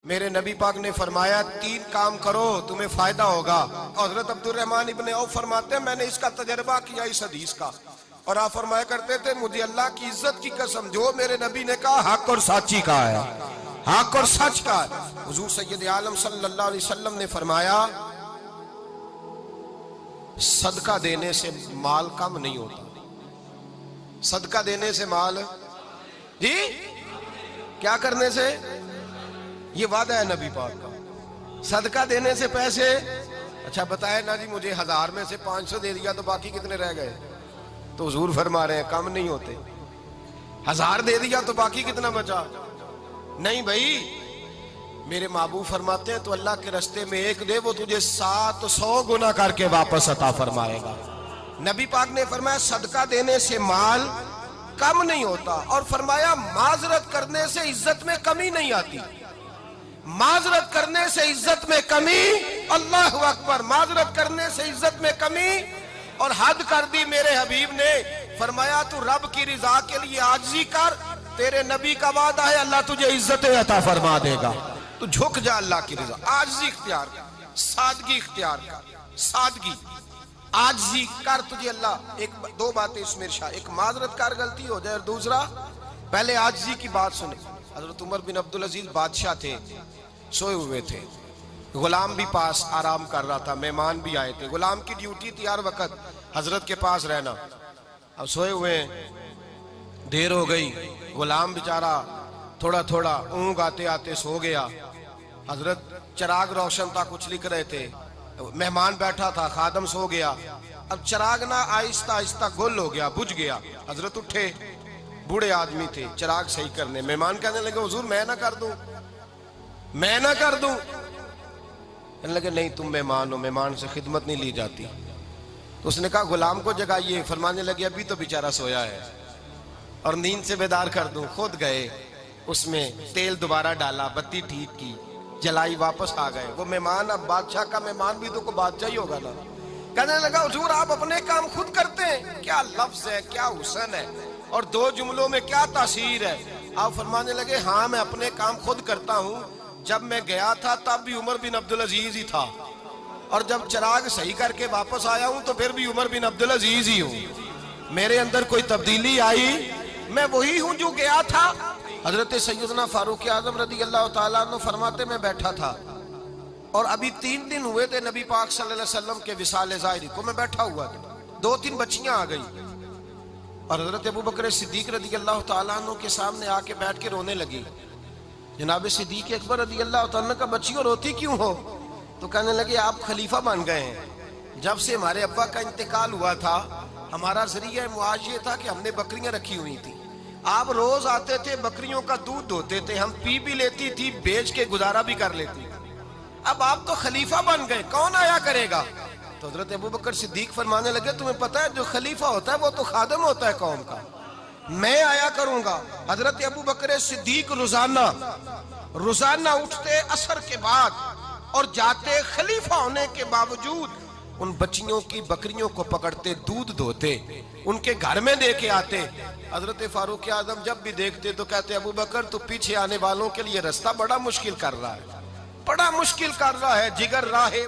میرے نبی پاک نے فرمایا 3 کام کرو تمہیں فائدہ ہوگا۔ حضرت عبدالرحمن ابن عوف فرماتے ہیں میں نے اس کا تجربہ کیا اس حدیث کا، اور آپ فرمایا کرتے تھے مجھے اللہ کی عزت کی قسم جو میرے نبی نے کہا حق اور سچی کہا ہے، حق اور سچ کہا ہے۔ حضور سید عالم صلی اللہ علیہ وسلم نے فرمایا صدقہ دینے سے مال کم نہیں ہوتا، صدقہ دینے سے مال جی کیا کرنے سے، یہ وعدہ ہے نبی پاک کا، صدقہ دینے سے پیسے، اچھا بتائے نا جی مجھے 1000 میں سے 500 دے دیا تو باقی کتنے رہ گئے؟ تو حضور فرما رہے ہیں کم نہیں ہوتے، 1000 دے دیا تو باقی کتنا بچا؟ نہیں بھائی، میرے محبوب فرماتے ہیں تو اللہ کے رستے میں 1 دے وہ تجھے 700 گنا کر کے واپس عطا فرمائے گا۔ نبی پاک نے فرمایا صدقہ دینے سے مال کم نہیں ہوتا، اور فرمایا معذرت کرنے سے عزت میں کمی نہیں آتی، معذرت کرنے سے عزت میں کمی، اللہ اکبر، معذرت کرنے سے عزت میں کمی، اور حد کر دی میرے حبیب نے، فرمایا تو رب کی رضا کے لیے عاجزی کر، تیرے نبی کا وعدہ ہے اللہ تجھے عزت عطا فرما دے گا، تو جھک جا اللہ کی رضا، عاجزی اختیار کر، سادگی اختیار کر، سادگی عاجزی کر، تجھے اللہ 2 باتیں اس میں ارشاد، ایک معذرت کر غلطی ہو جائے، اور دوسرا پہلے عاجزی کی بات سنے۔ حضرت عمر بن عبدالعزیز بادشاہ تھے، سوئے ہوئے تھے، غلام بھی پاس آرام کر رہا تھا، مہمان بھی آئے تھے، غلام کی ڈیوٹی تھی ہر وقت حضرت کے پاس رہنا، اب سوئے ہوئے ہیں، دیر ہو گئی، غلام بیچارہ تھوڑا تھوڑا اونگ آتے آتے سو گیا، حضرت چراغ روشن تھا کچھ لکھ رہے تھے، مہمان بیٹھا تھا، خادم سو گیا، اب چراغ نہ آہستہ آہستہ گل ہو گیا، بجھ گیا، حضرت اٹھے، بوڑھے آدمی تھے، چراغ صحیح کرنے، مہمان کہنے لگے حضور میں نہ کر دوں، میں نہ کر دوں، کہنے لگے نہیں تم مہمان ہو، مہمان سے خدمت نہیں لی جاتی، تو اس نے کہا غلام کو جگائیے، فرمانے لگے ابھی تو بیچارہ سویا ہے اور نیند سے بیدار کر دوں، خود گئے، اس میں تیل دوبارہ ڈالا، بتی ٹھیک کی، جلائی، واپس آ گئے، وہ مہمان اب بادشاہ کا مہمان بھی تو کوئی بادشاہ ہی ہوگا نا، کہنے لگا حضور آپ اپنے کام خود کرتے ہیں، کیا لفظ ہے، کیا حسن ہے، اور 2 جملوں میں کیا تاثیر ہے، آپ فرمانے لگے ہاں میں اپنے کام خود کرتا ہوں، جب میں گیا تھا تب بھی عمر بن عبدالعزیز ہی تھا، اور جب چراغ صحیح کر کے واپس آیا ہوں تو پھر بھی عمر بن عبدالعزیز ہی ہوں، میرے اندر کوئی تبدیلی آئی، میں وہی ہوں جو گیا تھا۔ حضرت سیدنا فاروق اعظم رضی اللہ تعالیٰ عنہ فرماتے میں بیٹھا تھا، اور ابھی 3 دن ہوئے تھے نبی پاک صلی اللہ علیہ وسلم کے وصال ظاہری کو، میں بیٹھا ہوا تھا، 2-3 بچیاں آ گئی، اور حضرت ابو بکر صدیق رضی اللہ تعالیٰ عنہ کے سامنے آ کے بیٹھ کے رونے لگی، جناب صدیق اکبر رضی اللہ تعالیٰ عنہ کا بچیوں روتی کیوں ہو؟ تو کہنے لگے آپ خلیفہ بن گئے ہیں، جب سے ہمارے ابا کا انتقال ہوا تھا ہمارا ذریعہ معاش یہ تھا کہ ہم نے بکریاں رکھی ہوئی تھی، آپ روز آتے تھے بکریوں کا دودھ دھوتے تھے، ہم پی بھی لیتی تھی، بیچ کے گزارا بھی کر لیتی، اب آپ تو خلیفہ بن گئے، کون آیا کرے گا؟ تو حضرت ابو بکر صدیق فرمانے لگے تمہیں پتہ ہے جو خلیفہ ہوتا ہے وہ تو خادم ہوتا ہے قوم کا، میں آیا کروں گا۔ حضرت ابو بکر صدیق روزانہ اٹھتے عصر کے بعد اور جاتے، خلیفہ ہونے کے باوجود ان بچیوں کی بکریوں کو پکڑتے، دودھ دھوتے، ان کے گھر میں دے کے آتے۔ حضرت فاروق اعظم جب بھی دیکھتے تو کہتے ابو بکر تو پیچھے آنے والوں کے لیے راستہ بڑا مشکل کر رہا ہے، بڑا مشکل کر رہا ہے، جگر راہ